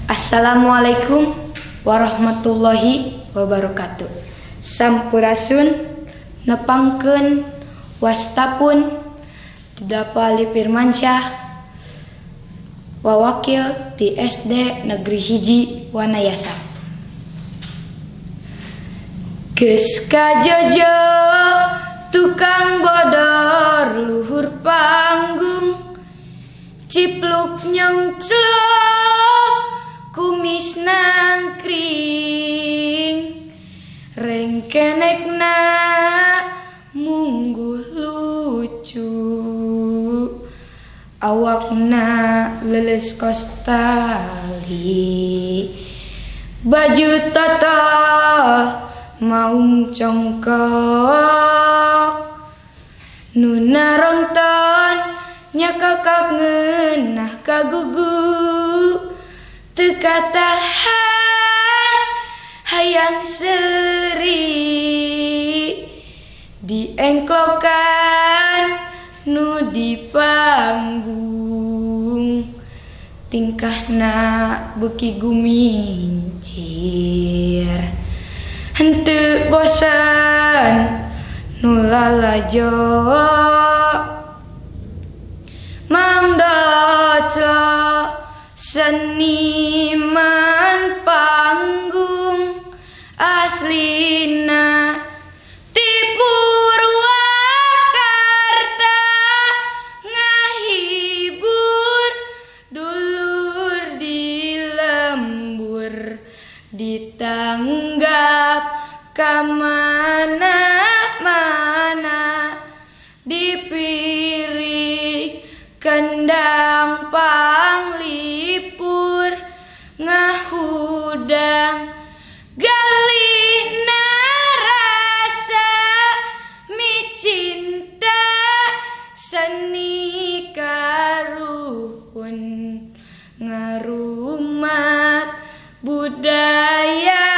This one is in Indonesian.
Assalamualaikum warahmatullahi wabarakatuh. Sampurasun nepangkeun wastapun Tidapali Firmansyah wawakil di SD Negeri Hiji Wanayasa. Geus kajojo tukang bodor luhur panggung, cipluk nyongclok kumis nangkring, rengkenekna mungguh lucu, awakna leles kos tali, baju totol maung congkok, nuna rongton nyakakak ngeunah kagugu, teka tahan hayang seri, diengklokan nu di panggung, tingkahna beuki gumincir, henteu bosan nu lalajo, mangdoclo seniman panggung aslina ti Purwakarta, ngahibur dulur di lembur, ditanggap kamana-mana, dipiring kendang panglipur, ngahudang galih narasa, micinta seni karuhun, ngarumat budaya